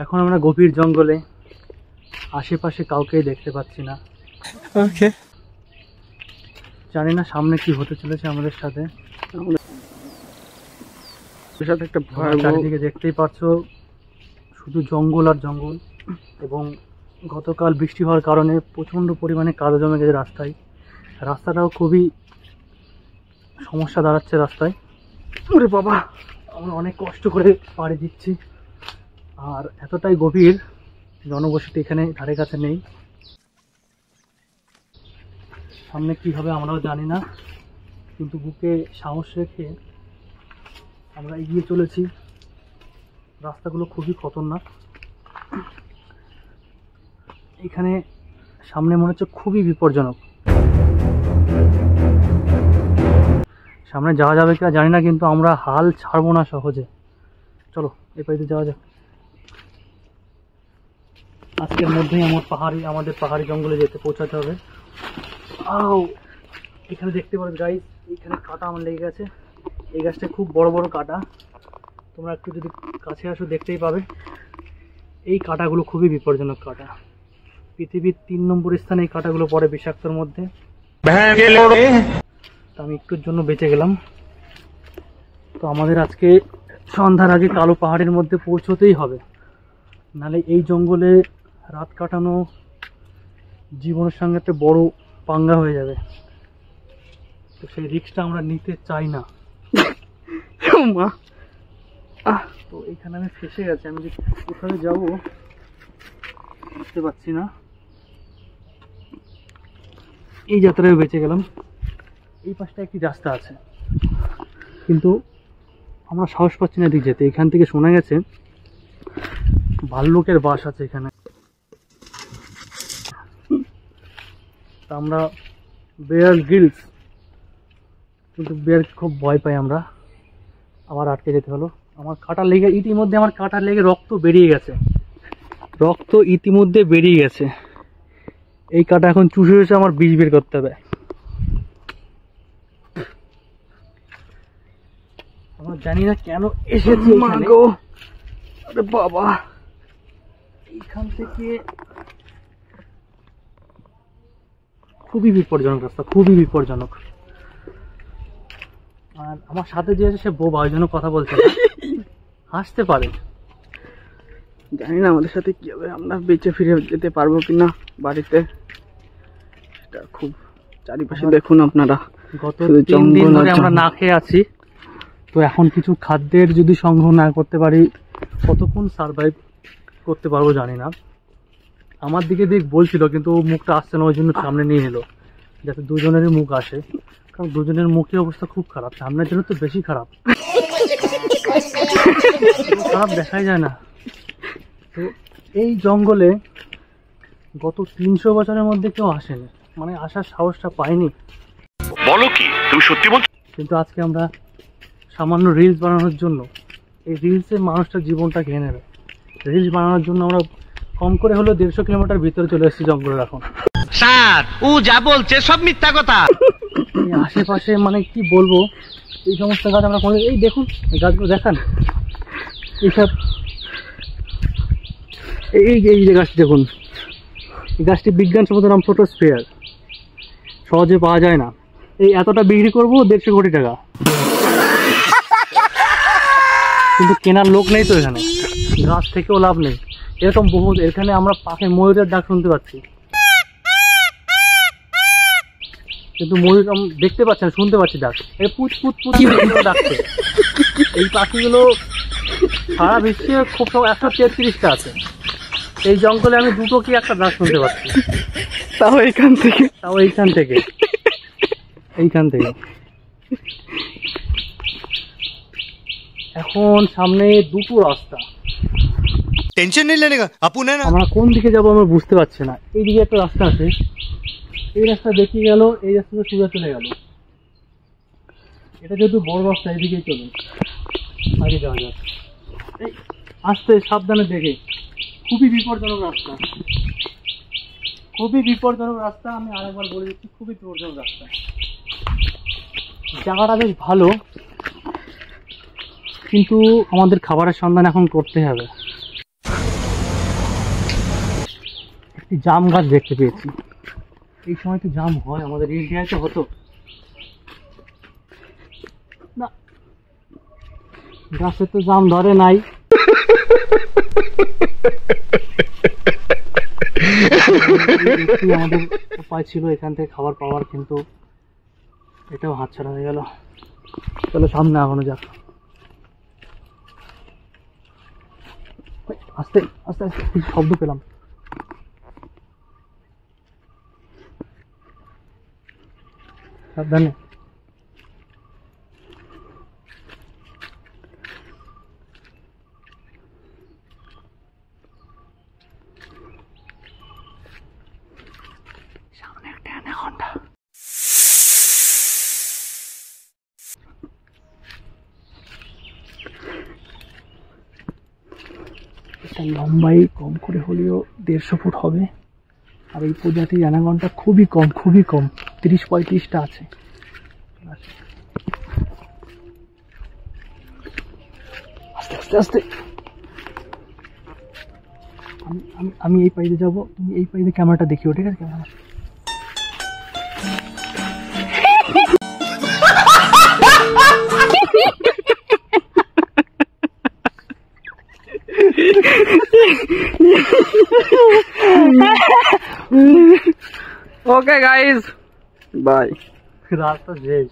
এখন আমরা গভীর জঙ্গলে, আশেপাশে কাউকেই দেখতে পাচ্ছি না। ওকে, জানি না সামনে কি হতে চলেছে আমাদের সাথে। একটা চারিদিকে দেখতেই পাচ্ছ শুধু জঙ্গল আর জঙ্গল, এবং গতকাল বৃষ্টি হওয়ার কারণে প্রচণ্ড পরিমাণে কাদা জমে গেছে রাস্তায়। রাস্তাটাও খুবই সমস্যা দাঁড়াচ্ছে রাস্তায়। ওরে বাবা, আমরা অনেক কষ্ট করে পাড়ি দিচ্ছি, আর এতটাই গভীর, জনবসতি এখানে ধারে কাছে নেই। সামনে কি হবে আমরাও জানি না, কিন্তু বুকে সাহস রেখে আমরা এগিয়ে চলেছি। রাস্তাগুলো খুবই খতরনাক। এখানে সামনে মনে হচ্ছে খুবই বিপজ্জনক। সামনে যাওয়া যাবে কিনা জানি না, কিন্তু আমরা হাল ছাড়বো না সহজে। চলো এই পাইতে যাওয়া যাক। আজকের মধ্যেই আমাদের পাহাড়ি জঙ্গলে যেতে পৌঁছাতে হবে। এখানে দেখতে পারো গাইস, এইখানে কাঁটা আমার লেগে গেছে। এই গাছটা খুব বড় বড় কাঁটা, তোমরা একটু যদি কাছে আসো দেখতেই পাবে। এই কাঁটাগুলো খুবই বিপজ্জনক কাঁটা। পৃথিবীর 3 নম্বর স্থানে এই কাঁটাগুলো পড়ে বিষাক্তর মধ্যে। তো আমি একটুর জন্য বেঁচে গেলাম। তো আমাদের আজকে সন্ধ্যার আগে কালো পাহাড়ের মধ্যে পৌঁছতেই হবে, নাহলে এই জঙ্গলে রাত কাটানো জীবনের সঙ্গে একটা বড় পাঙ্গা হয়ে যাবে। তো সেই রিস্কটা আমরা নিতে চাই না। তো এইখানে আমি ফেসে গেছি, আমি যে কোথায় যাবো বুঝতে পারছি না। এই যাত্রায় বেঁচে গেলাম। এই পাশটা একটি রাস্তা আছে, কিন্তু আমরা সাহস পাচ্ছি না দিক যেতে। এখান থেকে শোনা গেছে ভাল্লুকের বাস আছে এখানে। তা আমরা বেয়ার গ্রিলস, কিন্তু বেয়ার খুব ভয় পাই আমরা। আবার আটকে যেতে হলো। আমার কাঁটা লেগে ইতিমধ্যে আমার কাঁটা লেগে রক্ত বেরিয়ে গেছে। এই কাঁটা এখন চুষে চুষে আমার বিষ বের করতে হবে। আমরা জানি না কেন এসেছি এখানে। আরে বাবা, এইখান থেকে খুবই বিপজ্জনক রাস্তা, খুবই বিপজ্জনক। আর আমার সাথে যে আছে সে বোবা, ওই জন্য কথা বলছে না। হাসতে পারে। জানি না আমাদের সাথে কি হবে, আমরা বেঁচে ফিরে যেতে পারবো কিনা বাড়িতে। এটা খুব চারিপাশে দেখুন আপনারা, গত 3 দিন ধরে আমরা না খেয়ে আছি। তো এখন কিছু খাদ্যের যদি সংগ্রহ না করতে পারি, কতক্ষণ সারভাইভ করতে পারবো জানি না। আমার দিকে বলছিল, কিন্তু ও মুখটা আসছে না, ওই জন্য সামনে নিয়ে এলো যাতে দুজনেরই মুখ আসে। কারণ দুজনের মুখের অবস্থা খুব খারাপ, সামনের জন্য তো বেশি খারাপ। খারাপ দেখাই যায় না। তো এই জঙ্গলে গত 300 বছরের মধ্যে কেউ আসেনি, মানে আসার সাহসটা পাইনি। বলো কি তুমি সত্যি বলছো? কিন্তু আজকে আমরা সামান্য রিলস বানানোর জন্য, এই রিলসে মানুষটার জীবনটা খেয়ে নেবে। রিলস বানানোর জন্য আমরা কম করে হলেও 150 কিলোমিটার ভিতরে চলে এসেছি জঙ্গলের। এখন স্যার ও যা বলছে সব মিথ্যা কথা। আশেপাশে মানে কি বলবো, এই সমস্ত গাছ আমরা এই দেখুন, এই গাছগুলো দেখান, এইসব এই যে গাছটি দেখুন, এই গাছটি বিজ্ঞানসম্মত নাম ফটোস্ফিয়ার। সহজে পাওয়া যায় না। এই এতটা বিক্রি করবো 150 কোটি টাকা, কিন্তু কেনার লোক নেই তো এখানে। গাছ থেকেও লাভ নেই। এরকম বহু, এখানে আমরা পাখি ময়ূরের ডাক শুনতে পাচ্ছি, কিন্তু ময়ূর দেখতে পাচ্ছি না, শুনতে পাচ্ছি ডাক। এই পুচ পুচ পুচ ডাকছে। এই পাখিগুলো সারা বিশ্বে খুব 133টা আছে। এই জঙ্গলে আমি 2টো কি একটা ডাক শুনতে পাচ্ছি, তাও এইখান থেকে। এখন সামনে 2টো রাস্তা। টেনশন নেই লেনে আপু না। আমরা কোন দিকে যাবো আমরা বুঝতে পারছি না। এইদিকে একটা রাস্তা আছে, এই রাস্তা দেখিয়ে গেল, এই রাস্তাতে সোজা চলে গেল। এটা যেহেতু বড় রাস্তা, এইদিকেই চলুন, আগে যাওয়া যাক। এই আস্তে সাবধানে দেখে। খুবই বিপজ্জনক রাস্তা, আমি আরেকবার বলে দিচ্ছি, খুবই বিপজ্জনক রাস্তা। জায়গাটা বেশ ভালো, কিন্তু আমাদের খাবারের সন্ধান এখন করতে হবে। একটি জাম গাছ দেখতে পেয়েছি। এই সময় তো জাম হয়, আমাদের ইন্ডিয়ায় তো হতো না, গাছে তো জাম ধরে নাই। আমাদের উপায় ছিল এখান থেকে খাবার পাওয়ার, কিন্তু এটাও হাতছাড়া হয়ে গেল। চলো সামনে আগানো যাক। আস্তে আস্তে আস্তে কিছু শব্দ পেলাম। সাবধানে। সামনে একটা অ্যানাকোন্ডা। এটা লম্বাই কম করে হলেও 150 ফুট হবে। আর এই প্রজাতির অ্যানাকোন্ডা খুবই কম, খুবই কম, 30-35টা আছে। আস্তে আস্তে আস্তে। আমি এই পাইতে যাবো, তুমি এই পাইতে ক্যামেরাটা দেখিও, ঠিক আছে? Camera okay guys, bye. রাস্তা শেষ।